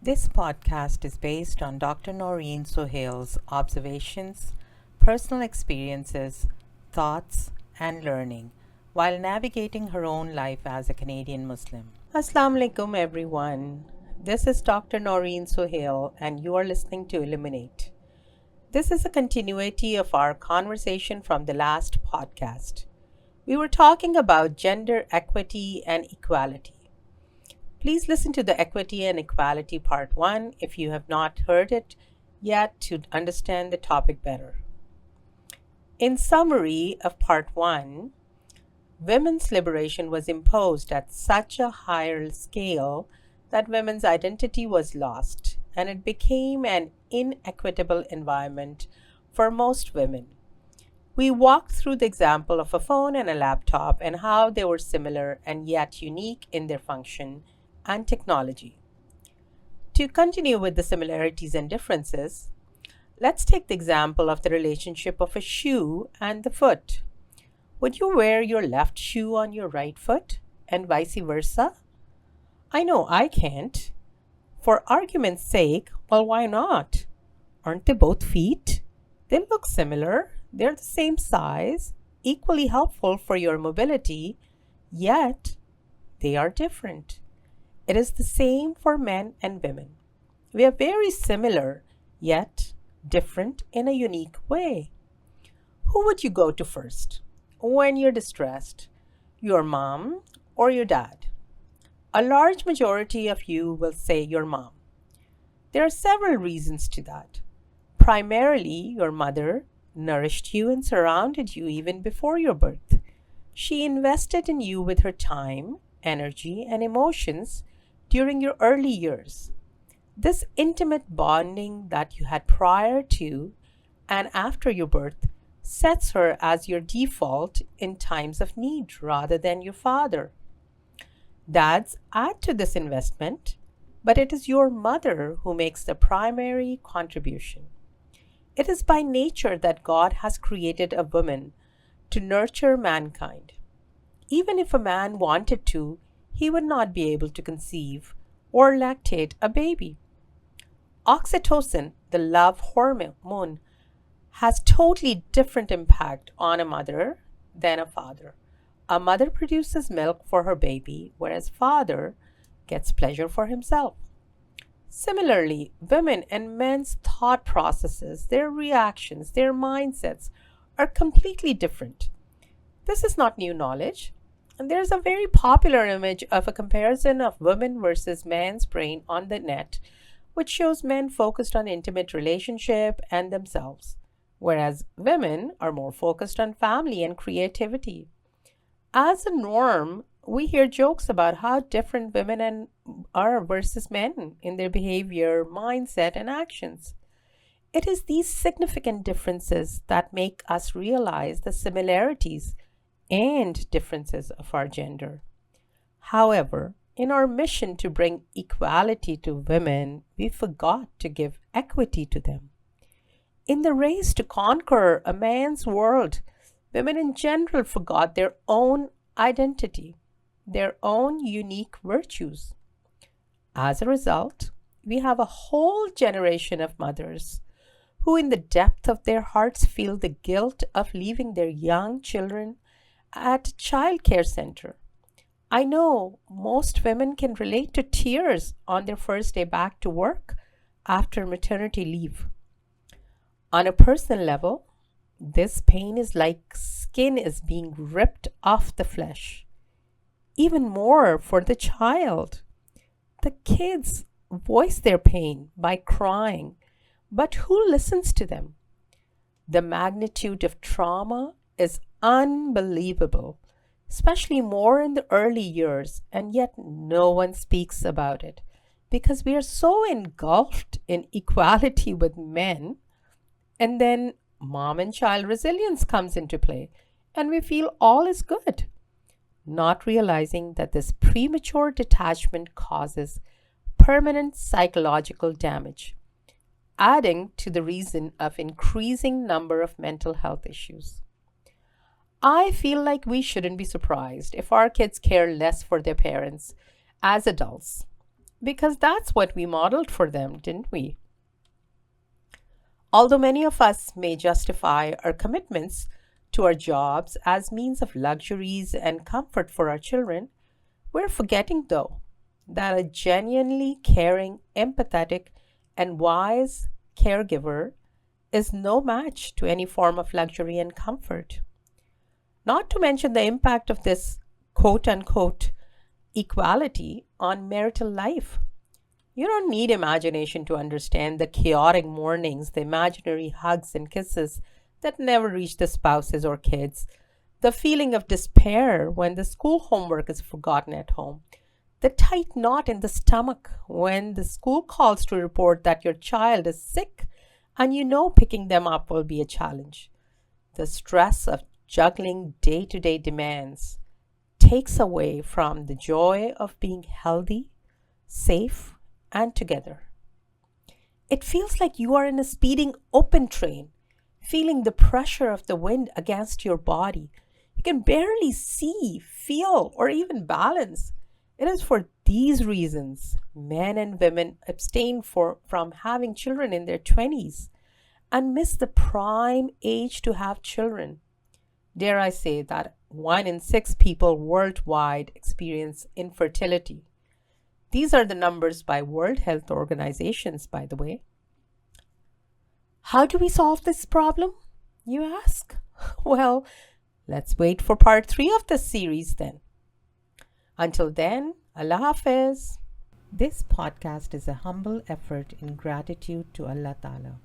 This podcast is based on Dr. Noreen Sohail's observations, personal experiences, thoughts, and learning while navigating her own life as a Canadian Muslim. Assalamu alaikum, everyone. This is Dr. Noreen Sohail, and you are listening to Illuminate. This is a continuity of our conversation from the last podcast. We were talking about gender equity and equality. Please listen to the Equity and Equality Part 1 if you have not heard it yet to understand the topic better. In summary of Part 1, women's liberation was imposed at such a higher scale that women's identity was lost, and it became an inequitable environment for most women. We walked through the example of a phone and a laptop and how they were similar and yet unique in their function and technology. To continue with the similarities and differences, let's take the example of the relationship of a shoe and the foot. Would you wear your left shoe on your right foot and vice versa? I know I can't. For argument's sake, well, why not? Aren't they both feet? They look similar. They're the same size, equally helpful for your mobility, yet they are different. It is the same for men and women. We are very similar, yet different in a unique way. Who would you go to first when you're distressed? Your mom or your dad? A large majority of you will say your mom. There are several reasons to that. Primarily, your mother nourished you and surrounded you even before your birth. She invested in you with her time, energy, and emotions during your early years. This intimate bonding that you had prior to and after your birth sets her as your default in times of need rather than your father. Dads add to this investment, but it is your mother who makes the primary contribution. It is by nature that God has created a woman to nurture mankind. Even if a man wanted to, he would not be able to conceive or lactate a baby. Oxytocin, the love hormone, has totally different impact on a mother than a father. A mother produces milk for her baby, whereas father gets pleasure for himself. Similarly, women and men's thought processes, their reactions, their mindsets are completely different. This is not new knowledge. And there's a very popular image of a comparison of women versus man's brain on the net, which shows men focused on intimate relationship and themselves, whereas women are more focused on family and creativity. As a norm, we hear jokes about how different women are versus men in their behavior, mindset, and actions. It is these significant differences that make us realize the similarities and differences of our gender. However, in our mission to bring equality to women, we forgot to give equity to them. In the race to conquer a man's world, women in general forgot their own identity, their own unique virtues. As a result, we have a whole generation of mothers who, in the depth of their hearts, feel the guilt of leaving their young children at a child care center. I know most women can relate to tears on their first day back to work after maternity leave. On a personal level, this pain is like skin is being ripped off the flesh. Even more for the child. The kids voice their pain by crying, but who listens to them? The magnitude of trauma is unbelievable, especially more in the early years, and yet no one speaks about it because we are so engulfed in equality with men, and then mom and child resilience comes into play, and we feel all is good, not realizing that this premature detachment causes permanent psychological damage, adding to the reason of increasing number of mental health issues. I feel like we shouldn't be surprised if our kids care less for their parents as adults. because that's what we modeled for them, didn't we? Although many of us may justify our commitments to our jobs as means of luxuries and comfort for our children, we're forgetting, though, that a genuinely caring, empathetic, and wise caregiver is no match to any form of luxury and comfort. Not to mention the impact of this quote unquote equality on marital life. You don't need imagination to understand the chaotic mornings, the imaginary hugs and kisses that never reach the spouses or kids, the feeling of despair when the school homework is forgotten at home, the tight knot in the stomach when the school calls to report that your child is sick and you know picking them up will be a challenge. The stress of juggling day to day demands takes away from the joy of being healthy, safe, and together. It feels like you are in a speeding open train, feeling the pressure of the wind against your body. You can barely see, feel, or even balance. It is for these reasons men and women abstain from having children in their 20s and miss the prime age to have children. Dare I say that 1 in 6 people worldwide experience infertility. These are the numbers by World Health Organizations, by the way. How do we solve this problem, you ask? Well, let's wait for part 3 of this series then. Until then, Allah Hafiz. This podcast is a humble effort in gratitude to Allah Ta'ala.